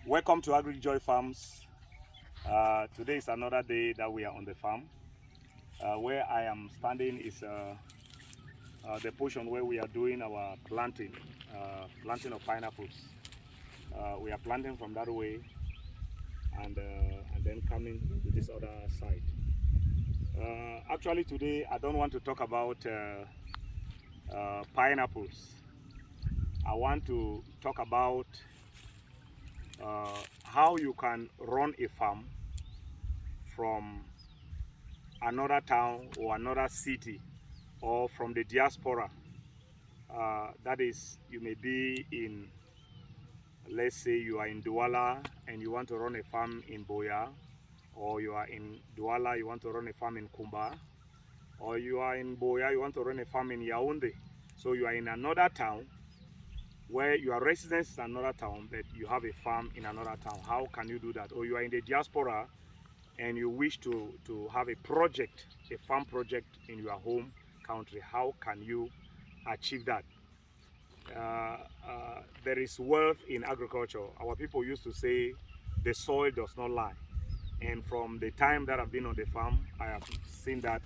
Welcome to Agri Joy Farms. Today is another day that we are on the farm. Where I am standing is the portion where we are doing our planting of pineapples. We are planting from that way and then coming to this other side. Actually today I don't want to talk about pineapples. I want to talk about how you can run a farm from another town or another city or from the diaspora. That is, you may be in, let's say you are in Douala and you want to run a farm in Boya, or you are in Douala, you want to run a farm in Kumba, or you are in Boya, you want to run a farm in Yaoundé. So you are in another town where your residence is another town, but you have a farm in another town. How can you do that? Or you are in the diaspora and you wish to have a project, a farm project in your home country. How can you achieve that? There is wealth in agriculture. Our people used to say the soil does not lie. And from the time that I've been on the farm, I have seen that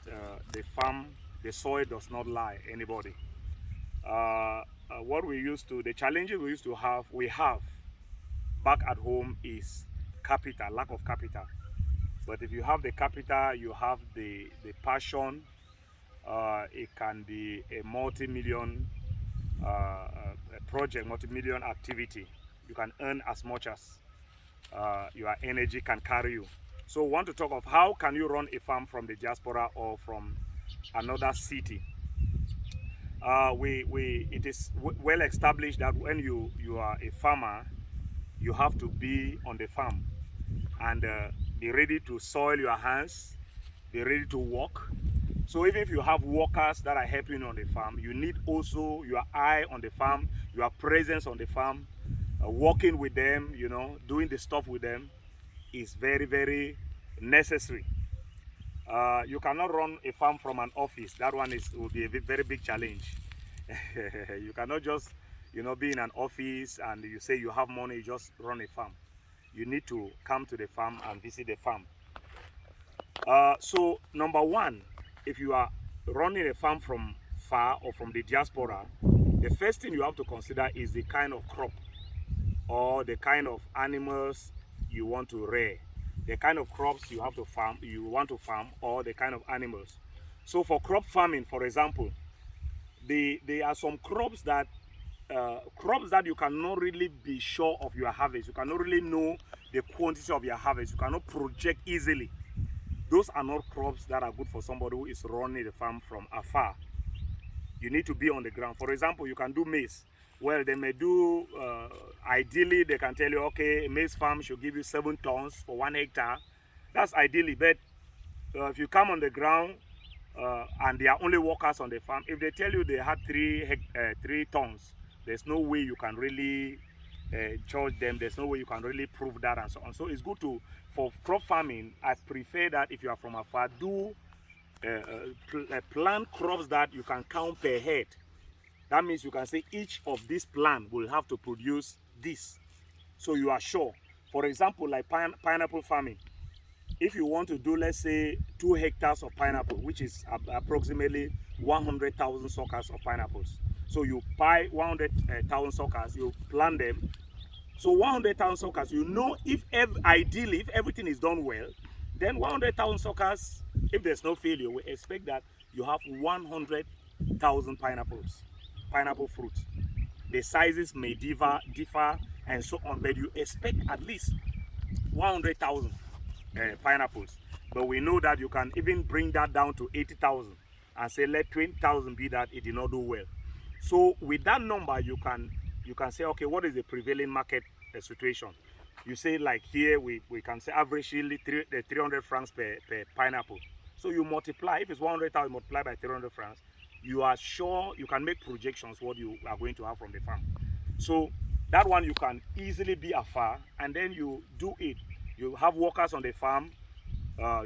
the soil does not lie anybody. What we used to, the challenges we have back at home is capital, lack of capital. But if you have the capital, you have the passion, it can be a multi-million project, multi-million activity. You can earn as much as your energy can carry you. So we want to talk of how can you run a farm from the diaspora or from another city. It is well established that when you are a farmer, you have to be on the farm and be ready to soil your hands, be ready to work. So even if you have workers that are helping you on the farm, you need also your eye on the farm, your presence on the farm, working with them, you know, doing the stuff with them is very, very necessary. You cannot run a farm from an office. That one will be a very big challenge. You cannot just, you know, be in an office and you say you have money, you just run a farm. You need to come to the farm and visit the farm. So number one, if you are running a farm from far or from the diaspora, the first thing you have to consider is the kind of crop or the kind of animals you want to rear, the kind of crops you want to farm, or the kind of animals. So for crop farming, for example, there are some crops that you cannot really be sure of your harvest. You cannot really know the quantity of your harvest. You cannot project easily. Those are not crops that are good for somebody who is running the farm from afar. You need to be on the ground. For example, you can do maize. Well, they may do, ideally, they can tell you, okay, a maize farm should give you 7 tons for 1 hectare. That's ideally, but if you come on the ground and there are only workers on the farm, if they tell you they had 3 tons, there's no way you can really judge them. There's no way you can really prove that and so on. So it's good for crop farming, I prefer that if you are from afar, do plant crops that you can count per head. That means you can say each of these plants will have to produce this. So you are sure. For example, like pineapple farming. If you want to do, let's say, 2 hectares of pineapple, which is approximately 100,000 suckers of pineapples. So you buy 100,000 suckers, you plant them. So 100,000 suckers, you know, ideally, if everything is done well, then 100,000 suckers, if there's no failure, we expect that you have 100,000 pineapple fruit. The sizes may differ and so on, but you expect at least 100,000 pineapples. But we know that you can even bring that down to 80,000 and say let 20,000 be that it did not do well. So with that number, you can say, okay, what is the prevailing market situation? You say, like here, we can say averagely 300 francs per pineapple. So you multiply, if it's 100,000 multiplied by 300 francs, you are sure you can make projections what you are going to have from the farm. So that one you can easily be afar, and then you do it. You have workers on the farm,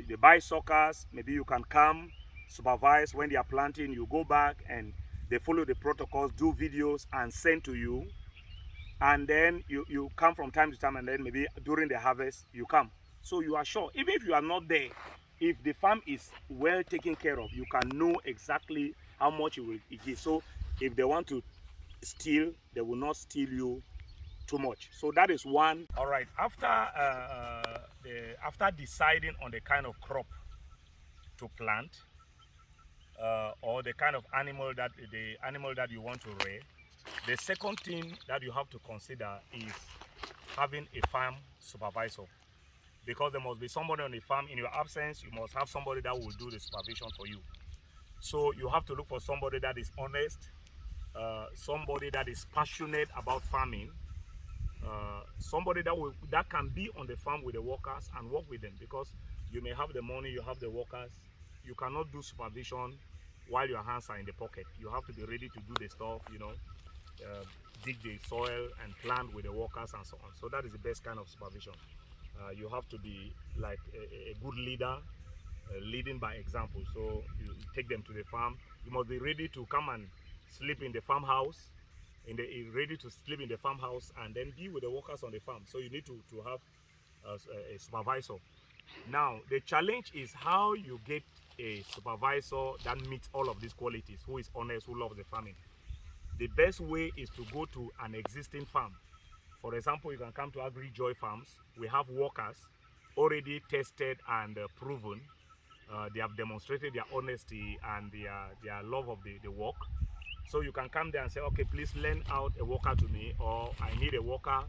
they buy suckers, maybe you can come, supervise when they are planting, you go back and they follow the protocols, do videos and send to you. and then you come from time to time, and then maybe during the harvest you come. So you are sure, even if you are not there, if the farm is well taken care of, you can know exactly how much it will give. So if they want to steal, they will not steal you too much. So that is one. All right, after deciding on the kind of crop to plant, or the kind of animal that you want to rear, the second thing that you have to consider is having a farm supervisor, because there must be somebody on the farm. In your absence, you must have somebody that will do the supervision for you. So you have to look for somebody that is honest, somebody that is passionate about farming, somebody that can be on the farm with the workers and work with them, because you may have the money, you have the workers, you cannot do supervision while your hands are in the pocket. You have to be ready to do the stuff, dig the soil and plant with the workers and so on. So that is the best kind of supervision. You have to be like a good leader, leading by example. So you take them to the farm. You must be ready to come and sleep in the farmhouse, ready to sleep in the farmhouse and then be with the workers on the farm. So you need to have a supervisor. Now the challenge is how you get a supervisor that meets all of these qualities, who is honest, who loves the farming. The best way is to go to an existing farm. For example, you can come to Agri Joy Farms. We have workers already tested and proven. They have demonstrated their honesty and their love of the work. So you can come there and say, okay, please lend out a worker to me, or I need a worker,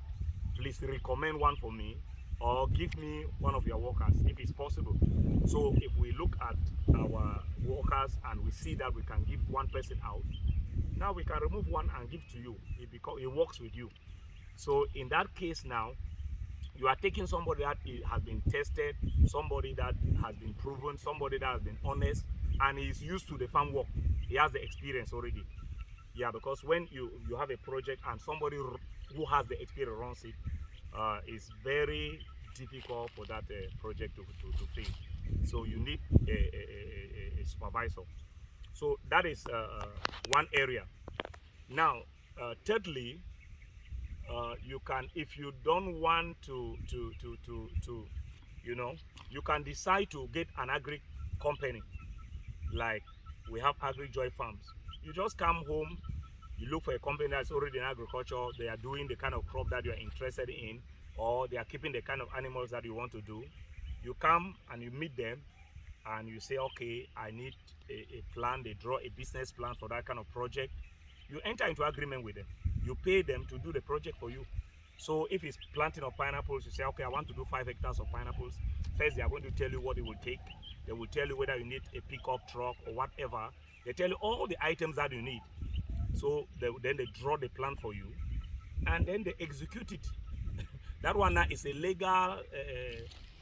please recommend one for me, or give me one of your workers if it's possible. So if we look at our workers and we see that we can give one person out, now we can remove one and give to you. It works with you. So in that case now, you are taking somebody that has been tested, somebody that has been proven, somebody that has been honest, and is used to the farm work. He has the experience already. Yeah, because when you have a project and somebody who has the experience runs it, it's very difficult for that project to fail. So you need a supervisor. So that is one area. Now, thirdly, you can, if you don't want to you can decide to get an agri company. Like we have Agri Joy Farms. You just come home, you look for a company that's already in agriculture. They are doing the kind of crop that you are interested in, or they are keeping the kind of animals that you want to do. You come and you meet them and you say, okay, I need a plan. They draw a business plan for that kind of project. You enter into agreement with them. You pay them to do the project for you. So if it's planting of pineapples, you say, okay, I want to do 5 hectares of pineapples. First, they are going to tell you what it will take. They will tell you whether you need a pickup truck or whatever. They tell you all the items that you need. So then they draw the plan for you, and then they execute it. That one now is a legal,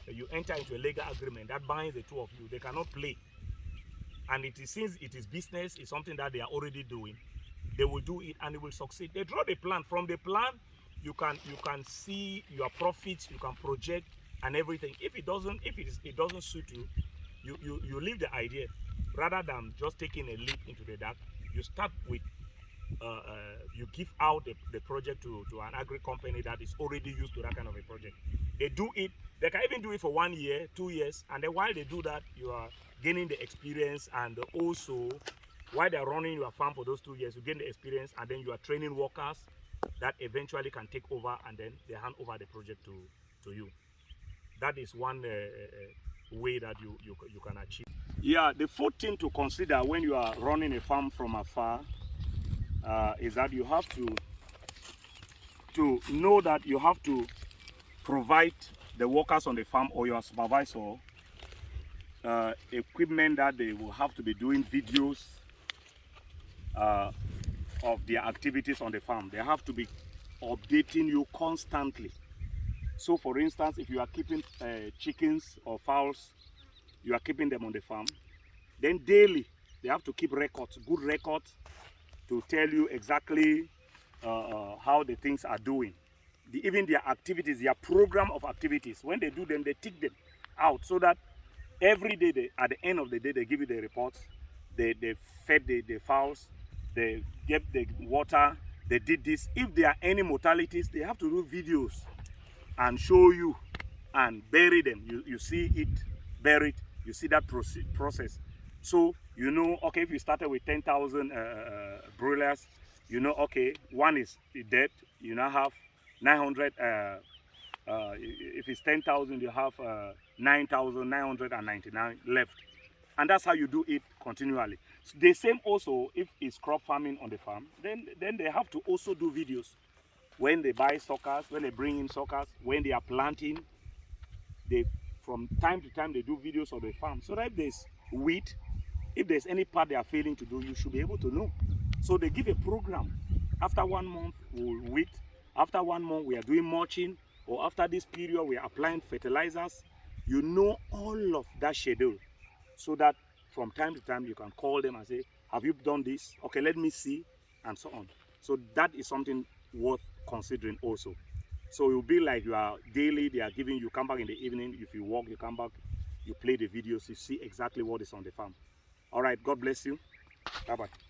you enter into a legal agreement that binds the two of you. They cannot play. And since it is business, it's something that they are already doing. They will do it and it will succeed. They draw the plan. From the plan, you can see your profits, you can project and everything. If it doesn't suit you, you leave the idea. Rather than just taking a leap into the dark, you start with you give out the project to an agri company that is already used to that kind of a project. They do it. They can even do it for 1 year, 2 years, and then while they do that, you are gaining the experience, and also while they're running your farm for those 2 years, you gain the experience, and then you are training workers that eventually can take over, and then they hand over the project to you. That is one way that you can achieve. Yeah, the fourth thing to consider when you are running a farm from afar is that you have to know that you have to provide the workers on the farm or your supervisor equipment that they will have to be doing videos of their activities on the farm. They have to be updating you constantly. So for instance, if you are keeping chickens or fowls, you are keeping them on the farm, then daily they have to keep records, good records, to tell you exactly how the things are doing. Even their activities, their program of activities, when they do them, they tick them out so that every day, at the end of the day, they give you the reports. They fed the fowls, they get the water, they did this. If there are any mortalities, they have to do videos and show you and bury them. You see it buried, you see that process. So you know, okay, if you started with 10,000 broilers, you know, okay, one is dead, you now have 900. If it's 10,000, you have 9,999 left, and that's how you do it continually. So the same also if it's crop farming on the farm, then they have to also do videos when they buy suckers, when they bring in suckers, when they are planting. They, from time to time, they do videos of the farm, so that if there's wheat, if there's any part they are failing to do, you should be able to know. So they give a program. After 1 month we'll wheat, after 1 month we are doing mulching, or after this period we are applying fertilizers. You know all of that schedule, so that from time to time you can call them and say, have you done this? Okay, let me see, and so on. So that is something worth considering also. So it will be like you are daily, they are giving you, come back in the evening, if you walk, you come back, you play the videos, you see exactly what is on the farm. All right, God bless you. Bye-bye.